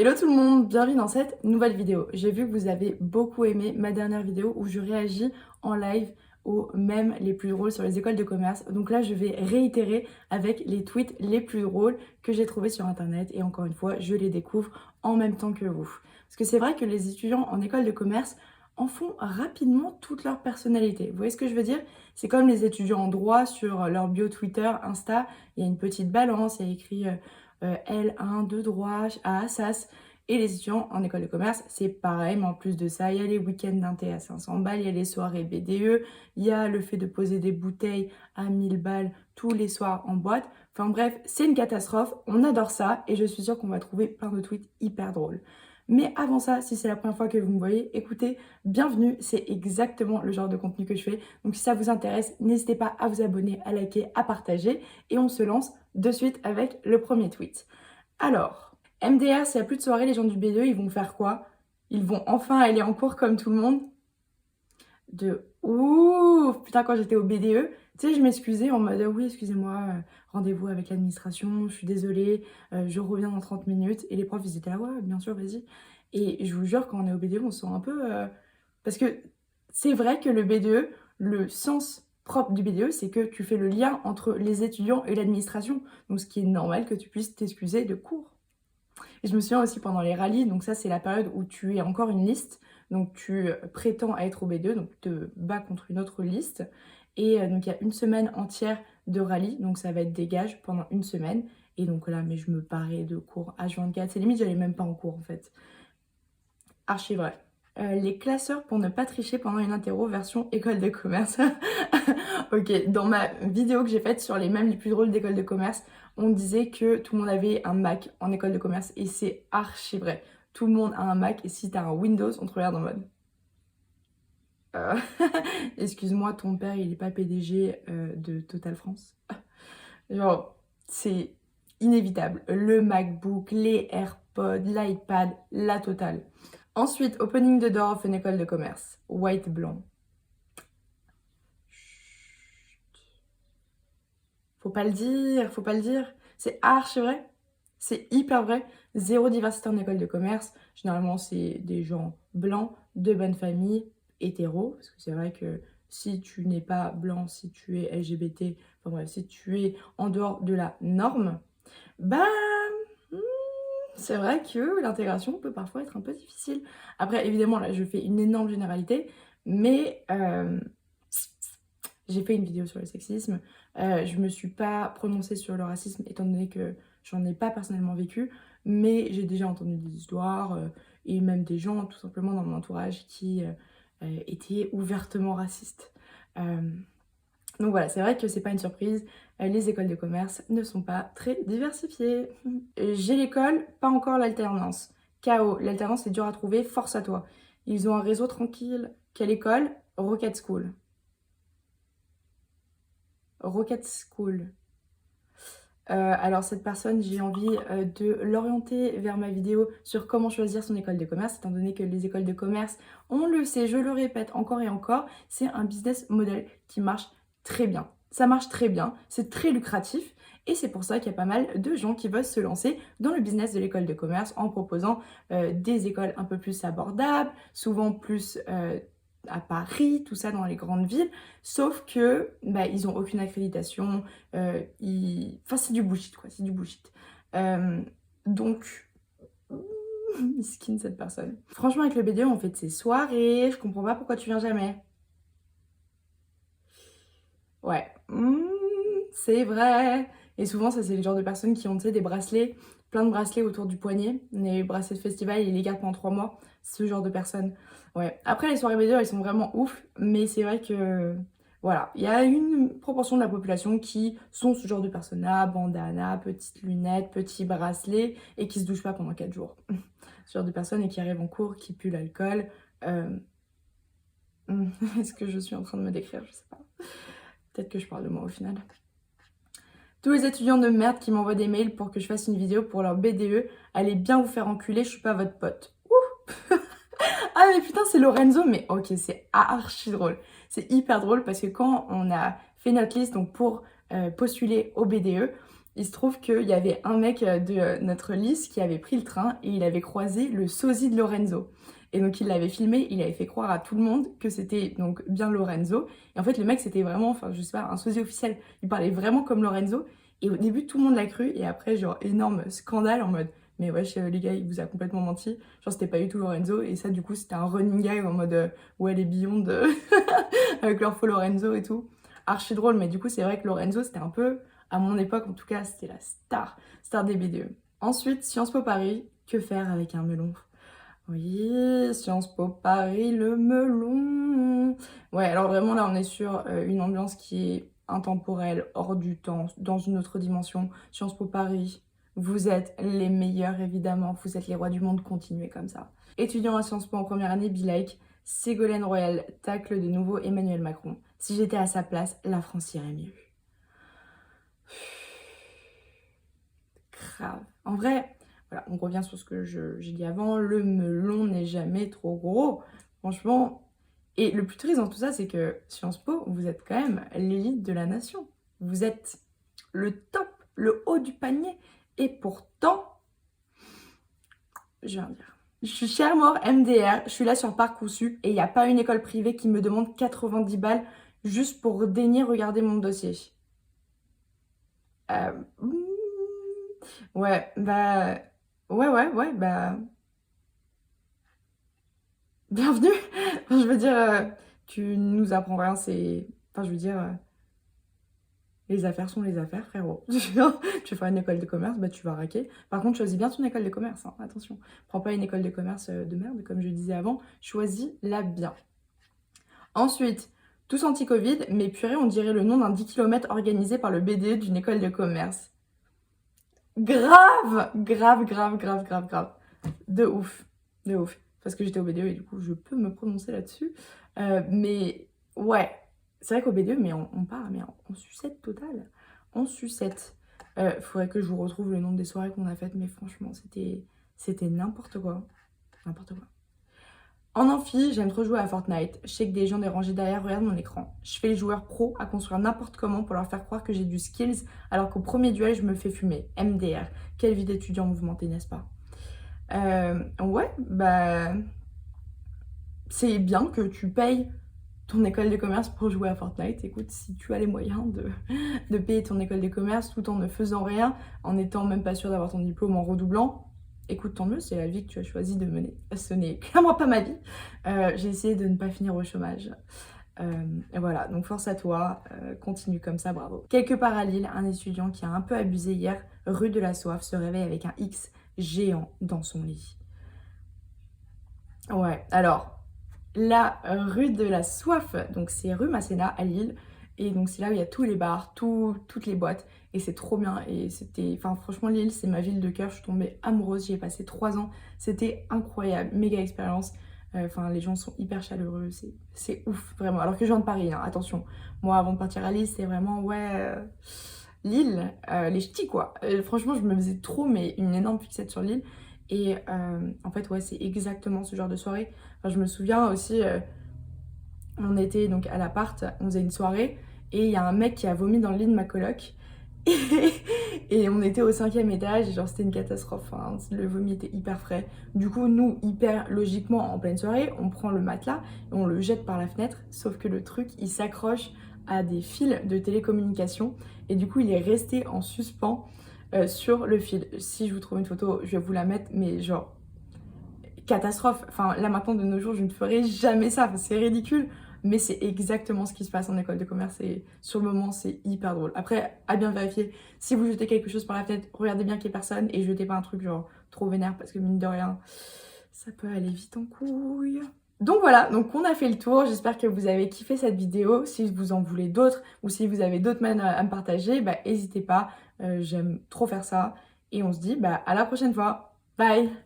Hello tout le monde, bienvenue dans cette nouvelle vidéo. J'ai vu que vous avez beaucoup aimé ma dernière vidéo où je réagis en live aux mèmes les plus drôles sur les écoles de commerce. Donc là, je vais réitérer avec les tweets les plus drôles que j'ai trouvés sur internet et encore une fois, je les découvre en même temps que vous. Parce que c'est vrai que les étudiants en école de commerce en font rapidement toute leur personnalité. Vous voyez ce que je veux dire? C'est comme les étudiants en droit sur leur bio Twitter, Insta, il y a une petite balance, il y a écrit L1 de droit à Assas. Et les étudiants en école de commerce, c'est pareil, mais en plus de ça, il y a les week-ends d'inté à 500 balles, il y a les soirées BDE, il y a le fait de poser des bouteilles à 1000 balles tous les soirs en boîte. Enfin bref, c'est une catastrophe, on adore ça et je suis sûre qu'on va trouver plein de tweets hyper drôles. Mais avant ça, si c'est la première fois que vous me voyez, écoutez, bienvenue, c'est exactement le genre de contenu que je fais. Donc si ça vous intéresse, n'hésitez pas à vous abonner, à liker, à partager et on se lance de suite avec le premier tweet. Alors, MDR, s'il n'y a plus de soirée, les gens du B2, ils vont faire quoi? Ils vont enfin aller en cours comme tout le monde? De ouf! Putain, quand j'étais au BDE, tu sais, je m'excusais en mode oui, excusez-moi, rendez-vous avec l'administration, je suis désolée, je reviens dans 30 minutes. Et les profs, ils étaient là, ouais, bien sûr, vas-y. Et je vous jure, quand on est au BDE, on se sent un peu. Parce que c'est vrai que le BDE, le sens propre du BDE, c'est que tu fais le lien entre les étudiants et l'administration. Donc, ce qui est normal que tu puisses t'excuser de cours. Et je me souviens aussi pendant les rallyes, donc ça c'est la période où tu es encore une liste, donc tu prétends à être au B2, donc tu te bats contre une autre liste. Et donc il y a une semaine entière de rallye, donc ça va être des gages pendant une semaine. Et donc là, mais je me parais de cours H24, c'est limite j'allais même pas en cours en fait. Archi vrai. Les classeurs pour ne pas tricher pendant une interro version école de commerce. Ok, dans ma vidéo que j'ai faite sur les mèmes les plus drôles d'école de commerce, on disait que tout le monde avait un Mac en école de commerce et c'est archi vrai. Tout le monde a un Mac et si t'as un Windows, on te regarde en mode. Euh, Excuse-moi, ton père il est pas PDG de Total France. Genre, c'est inévitable. Le MacBook, les AirPods, l'iPad, la totale. Ensuite, opening the door of une école de commerce. White blanc. Faut pas le dire, faut pas le dire. C'est archi vrai. C'est hyper vrai. Zéro diversité en école de commerce. Généralement, c'est des gens blancs, de bonne famille, hétéros. Parce que c'est vrai que si tu n'es pas blanc, si tu es LGBT, enfin bref, si tu es en dehors de la norme, bah, hmm, c'est vrai que l'intégration peut parfois être un peu difficile. Après, évidemment, là, je fais une énorme généralité, mais j'ai fait une vidéo sur le sexisme. Je me suis pas prononcée sur le racisme, étant donné que j'en ai pas personnellement vécu, mais j'ai déjà entendu des histoires et même des gens, tout simplement, dans mon entourage qui étaient ouvertement racistes. Euh, donc voilà, c'est vrai que c'est pas une surprise, les écoles de commerce ne sont pas très diversifiées. J'ai l'école, pas encore l'alternance. KO, l'alternance c'est dur à trouver, force à toi. Ils ont un réseau tranquille. Quelle école? Rocket School. Rocket School. Alors cette personne, j'ai envie de l'orienter vers ma vidéo sur comment choisir son école de commerce, étant donné que les écoles de commerce, on le sait, je le répète encore et encore, c'est un business model qui marche très bien. Ça marche très bien, c'est très lucratif et c'est pour ça qu'il y a pas mal de gens qui veulent se lancer dans le business de l'école de commerce en proposant des écoles un peu plus abordables, souvent plus à Paris, tout ça dans les grandes villes, sauf que bah, ils ont aucune accréditation, enfin c'est du bullshit quoi, c'est du bullshit. Donc, miskin cette personne. Franchement avec le BDE on fait de ces soirées, je comprends pas pourquoi tu viens jamais. Ouais, c'est vrai. Et souvent, ça, c'est le genre de personnes qui ont, tu sais, des bracelets, plein de bracelets autour du poignet. Les bracelets de festival, ils les gardent pendant 3 mois. Ce genre de personnes. Ouais. Après, les soirées BD, elles sont vraiment ouf. Mais c'est vrai que, voilà, il y a une proportion de la population qui sont ce genre de personnes-là, bandana, petites lunettes, petits bracelets, et qui se douchent pas pendant 4 jours. Ce genre de personnes et qui arrivent en cours, qui puent l'alcool. Euh, Est-ce que je suis en train de me décrire? Je sais pas. Peut-être que je parle de moi au final. Tous les étudiants de merde qui m'envoient des mails pour que je fasse une vidéo pour leur BDE, allez bien vous faire enculer, je suis pas votre pote. Ouh. Ah mais putain c'est Lorenzo, mais ok c'est archi drôle. C'est hyper drôle parce que quand on a fait notre liste donc pour postuler au BDE, il se trouve qu'il y avait un mec de notre liste qui avait pris le train et il avait croisé le sosie de Lorenzo. Et donc il l'avait filmé, il avait fait croire à tout le monde que c'était donc bien Lorenzo. Et en fait le mec c'était vraiment, enfin je sais pas, un sosie officiel. Il parlait vraiment comme Lorenzo. Et au début tout le monde l'a cru et après genre énorme scandale en mode mais wesh les gars il vous a complètement menti. Genre c'était pas du tout Lorenzo et ça du coup c'était un running gag en mode ouais les Beyond avec leur faux Lorenzo et tout. Archi drôle mais du coup c'est vrai que Lorenzo c'était un peu, à mon époque en tout cas c'était la star des BDE. Ensuite Sciences Po Paris, que faire avec un melon? Oui, Sciences Po Paris, le melon. Ouais, alors vraiment là, on est sur une ambiance qui est intemporelle, hors du temps, dans une autre dimension. Sciences Po Paris, vous êtes les meilleurs évidemment, vous êtes les rois du monde, continuez comme ça. Étudiant à Sciences Po en première année, be like, Ségolène Royal tacle de nouveau Emmanuel Macron. Si j'étais à sa place, la France irait mieux. Grave. En vrai, voilà, on revient sur ce que j'ai dit avant, le melon n'est jamais trop gros. Franchement, et le plus triste dans tout ça, c'est que Sciences Po, vous êtes quand même l'élite de la nation. Vous êtes le top, le haut du panier. Et pourtant, je viens de dire, je suis chère mort MDR, je suis là sur Parcoursup et il n'y a pas une école privée qui me demande 90 balles juste pour daigner regarder mon dossier. Euh, Ouais, bah... Ouais, bah... Bienvenue. Enfin, je veux dire, tu nous apprends rien, c'est... Enfin, je veux dire, les affaires sont les affaires, frérot. Tu veux faire une école de commerce, bah tu vas raquer. Par contre, choisis bien ton école de commerce, hein, attention. Prends pas une école de commerce de merde, comme je disais avant. Choisis-la bien. Ensuite, tous anti-Covid, mais purée, on dirait le nom d'un 10 km organisé par le BDE d'une école de commerce. Grave. De ouf, de ouf. Parce que j'étais au BDE et du coup, je peux me prononcer là-dessus. Mais ouais, c'est vrai qu'au BDE, mais on part, mais en sucette totale. En sucette. Faudrait que je vous retrouve le nom des soirées qu'on a faites, mais franchement, c'était n'importe quoi. N'importe quoi. En amphi, j'aime trop jouer à Fortnite. Je sais que des gens dérangés derrière regardent mon écran. Je fais les joueurs pro à construire n'importe comment pour leur faire croire que j'ai du skills, alors qu'au premier duel, je me fais fumer. MDR. Quelle vie d'étudiant mouvementée, n'est-ce pas? Ouais, bah... C'est bien que tu payes ton école de commerce pour jouer à Fortnite. Écoute, si tu as les moyens de payer ton école de commerce tout en ne faisant rien, en étant même pas sûr d'avoir ton diplôme, en redoublant, écoute, tant mieux, c'est la vie que tu as choisi de mener. Ce n'est clairement pas ma vie. J'ai essayé de ne pas finir au chômage. Et voilà, donc force à toi, continue comme ça, bravo. Quelque part à Lille, un étudiant qui a un peu abusé hier, rue de la Soif, se réveille avec un X géant dans son lit. Ouais, alors, la rue de la Soif, donc c'est rue Masséna à Lille, et donc c'est là où il y a tous les bars, toutes les boîtes, et c'est trop bien, et c'était, enfin franchement Lille c'est ma ville de cœur, je suis tombée amoureuse, j'y ai passé 3 ans, c'était incroyable, méga expérience, enfin les gens sont hyper chaleureux, c'est ouf vraiment, alors que je viens de Paris, hein, attention, moi avant de partir à Lille c'est vraiment, ouais, Lille, les ch'tis quoi, franchement je me faisais trop, mais une énorme fixette sur Lille, et en fait ouais c'est exactement ce genre de soirée. Enfin, je me souviens aussi, on était donc à l'appart, on faisait une soirée et il y a un mec qui a vomi dans le lit de ma coloc et on était au 5e étage et genre c'était une catastrophe, hein. Le vomi était hyper frais. Du coup nous hyper logiquement en pleine soirée on prend le matelas et on le jette par la fenêtre, sauf que le truc il s'accroche à des fils de télécommunication et du coup il est resté en suspens sur le fil. Si je vous trouve une photo je vais vous la mettre, mais genre catastrophe. Enfin là maintenant de nos jours je ne ferai jamais ça, enfin, c'est ridicule, mais c'est exactement ce qui se passe en école de commerce et sur le moment c'est hyper drôle. Après à bien vérifier, si vous jetez quelque chose par la fenêtre, regardez bien qu'il n'y ait personne et jetez pas un truc genre trop vénère parce que mine de rien ça peut aller vite en couille. Donc voilà, donc on a fait le tour, j'espère que vous avez kiffé cette vidéo. Si vous en voulez d'autres ou si vous avez d'autres mails à me partager, bah n'hésitez pas, j'aime trop faire ça et on se dit bah à la prochaine fois, bye.